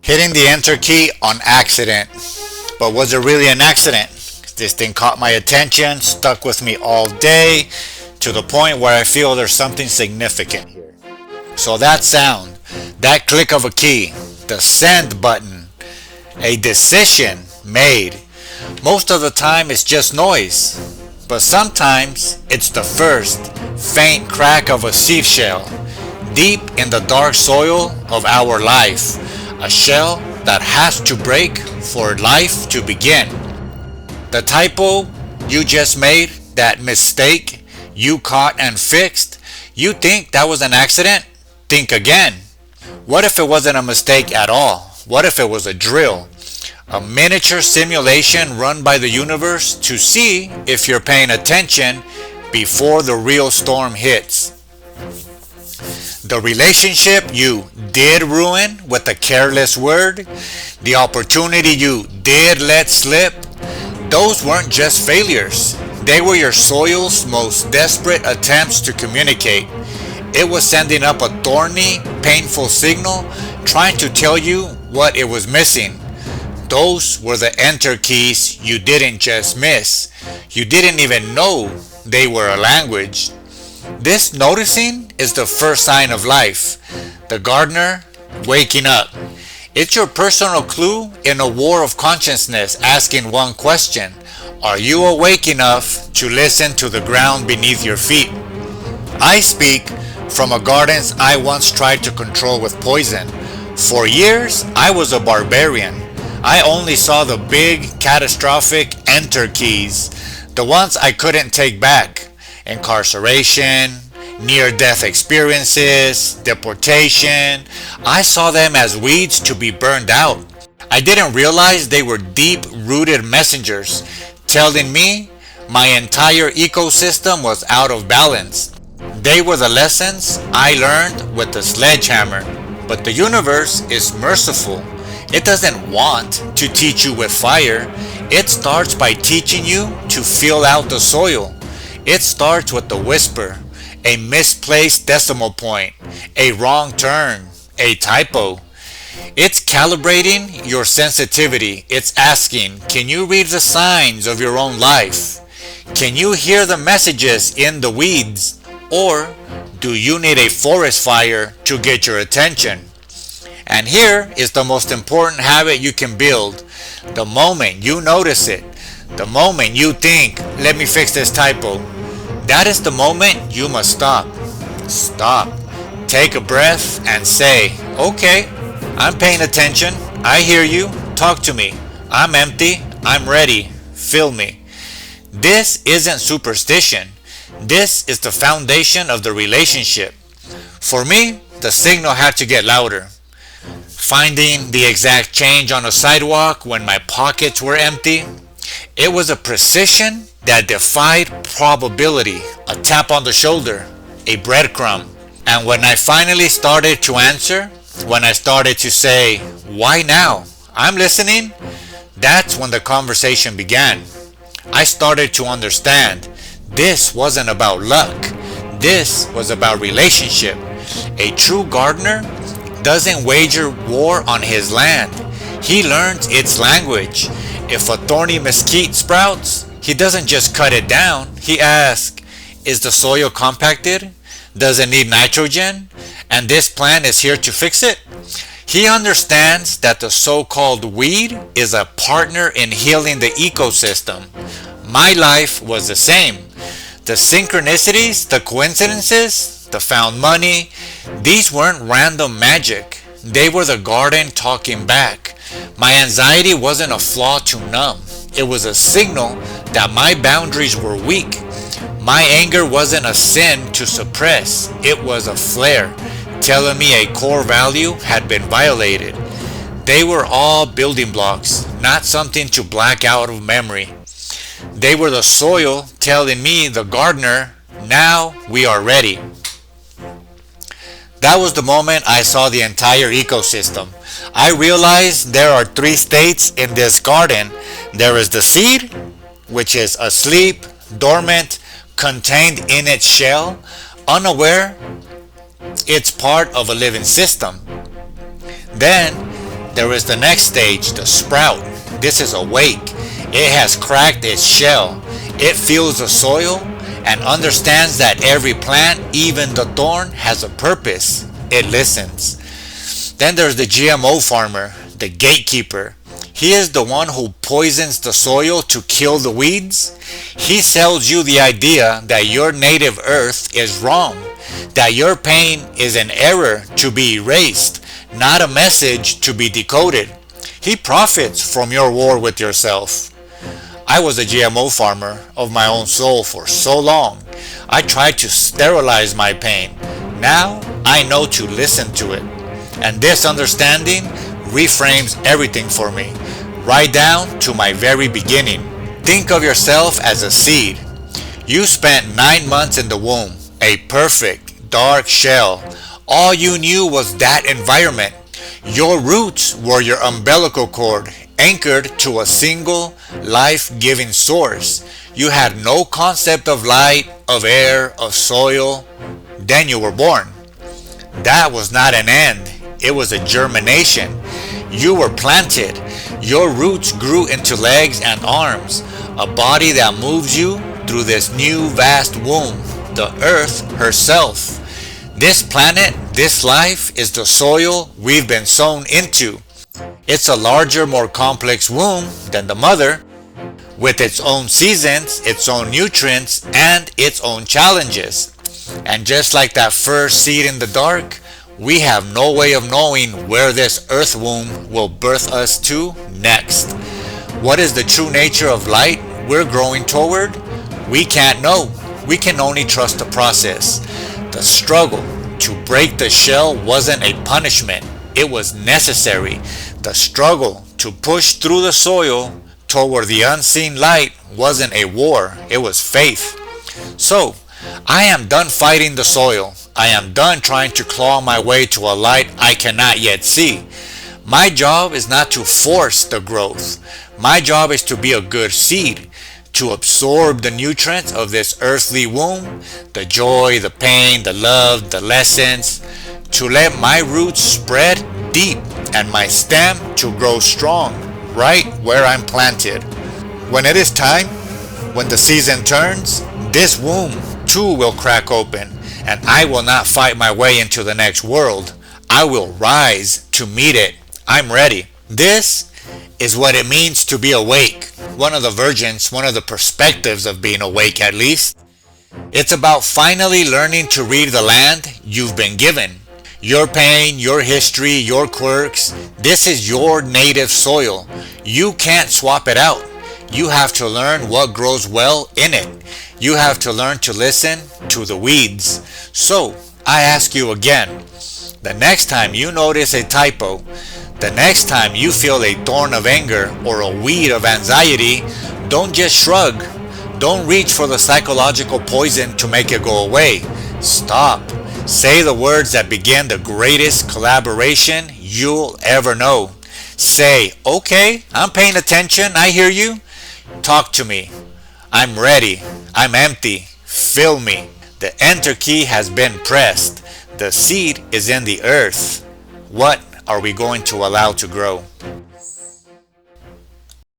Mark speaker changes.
Speaker 1: Hitting the enter key on accident. But was it really an accident? This thing caught my attention, stuck with me all day, to the point where I feel there's something significant here. So that sound, that click of a key, the send button, a decision made. Most of the time it's just noise, but sometimes it's the first faint crack of a seashell deep in the dark soil of our life, a shell that has to break for life to begin. The typo you just made, that mistake you caught and fixed, you think that was an accident? Think again. What if it wasn't a mistake at all? What if it was a drill? A miniature simulation run by the universe to see if you're paying attention before the real storm hits. The relationship you did ruin with a careless word, the opportunity you did let slip, those weren't just failures. They were your soil's most desperate attempts to communicate. It was sending up a thorny, painful signal, trying to tell you what it was missing. Those were the enter keys you didn't just miss. You didn't even know they were a language. This noticing is the first sign of life. The gardener waking up. It's your personal clue in a war of consciousness asking one question. Are you awake enough to listen to the ground beneath your feet? I speak from a gardens I once tried to control with poison. For years, I was a barbarian. I only saw the big, catastrophic enter keys, the ones I couldn't take back. Incarceration, near-death experiences, deportation. I saw them as weeds to be burned out. I didn't realize they were deep-rooted messengers telling me my entire ecosystem was out of balance. They were the lessons I learned with the sledgehammer. But the universe is merciful. It doesn't want to teach you with fire. It starts by teaching you to feel out the soil. It starts with the whisper, a misplaced decimal point, a wrong turn, a typo. It's calibrating your sensitivity. It's asking, can you read the signs of your own life? Can you hear the messages in the weeds? Or do you need a forest fire to get your attention? And here is the most important habit you can build. The moment you notice it, the moment you think, let me fix this typo, that is the moment you must stop. Stop. Take a breath and say, okay, I'm paying attention. I hear you. Talk to me. I'm empty. I'm ready. Fill me. This isn't superstition. This is the foundation of the relationship. For me, the signal had to get louder. Finding the exact change on a sidewalk when my pockets were empty. It was a precision that defied probability. A tap on the shoulder, a breadcrumb. And when I finally started to answer, when I started to say, why now? I'm listening, that's when the conversation began. I started to understand this wasn't about luck. This was about relationship. A true gardener doesn't wager war on his land. He learns its language. If a thorny mesquite sprouts, he doesn't just cut it down. He asks, is the soil compacted? Does it need nitrogen? And this plant is here to fix it? He understands that the so-called weed is a partner in healing the ecosystem. My life was the same. The synchronicities, the coincidences, the found money, these weren't random magic. They were the garden talking back. My anxiety wasn't a flaw to numb. It was a signal that my boundaries were weak. My anger wasn't a sin to suppress. It was a flare, telling me a core value had been violated. They were all building blocks, not something to black out of memory. They were the soil telling me, the gardener, now we are ready. That was the moment I saw the entire ecosystem. I realized there are three states in this garden. There is the seed, which is asleep, dormant, contained in its shell, unaware it's part of a living system. Then There is the next stage, the sprout. This is awake. It has cracked its shell. It feels the soil and understands that every plant, even the thorn, has a purpose. It listens. Then there's the GMO farmer, the gatekeeper. He is the one who poisons the soil to kill the weeds. He sells you the idea that your native earth is wrong, that your pain is an error to be erased, not a message to be decoded. He profits from your war with yourself. I was a GMO farmer of my own soul for so long. I tried to sterilize my pain. Now I know to listen to it. And this understanding reframes everything for me, right down to my very beginning. Think of yourself as a seed. You spent 9 months in the womb, a perfect, dark shell. All you knew was that environment. Your roots were your umbilical cord, anchored to a single, life-giving source. You had no concept of light, of air, of soil. Then you were born. That was not an end. It was a germination. You were planted. Your roots grew into legs and arms, a body that moves you through this new vast womb, the earth herself. This planet, this life, is the soil we've been sown into. It's a larger, more complex womb than the mother, with its own seasons, its own nutrients, and its own challenges. And just like that first seed in the dark, we have no way of knowing where this earth womb will birth us to next. What is the true nature of light we're growing toward? We can't know. We can only trust the process. The struggle to break the shell wasn't a punishment. It was necessary. The struggle to push through the soil toward the unseen light wasn't a war. It was faith. So, I am done fighting the soil. I am done trying to claw my way to a light I cannot yet see. My job is not to force the growth. My job is to be a good seed, to absorb the nutrients of this earthly womb, the joy, the pain, the love, the lessons, to let my roots spread deep and my stem to grow strong right where I'm planted. When it is time, when the season turns, this womb too will crack open, and I will not fight my way into the next world. I will rise to meet it. I'm ready. This is what it means to be awake. One of the versions, one of the perspectives of being awake at least. It's about finally learning to read the land you've been given. Your pain, your history, your quirks. This is your native soil. You can't swap it out. You have to learn what grows well in it. You have to learn to listen to the weeds. So, I ask you again, the next time you notice a typo, the next time you feel a thorn of anger or a weed of anxiety, don't just shrug. Don't reach for the psychological poison to make it go away. Stop. Say the words that begin the greatest collaboration you'll ever know. Say, okay, I'm paying attention, I hear you. Talk to me. I'm ready. I'm empty. Fill me. The enter key has been pressed. The seed is in the earth. What are we going to allow to grow?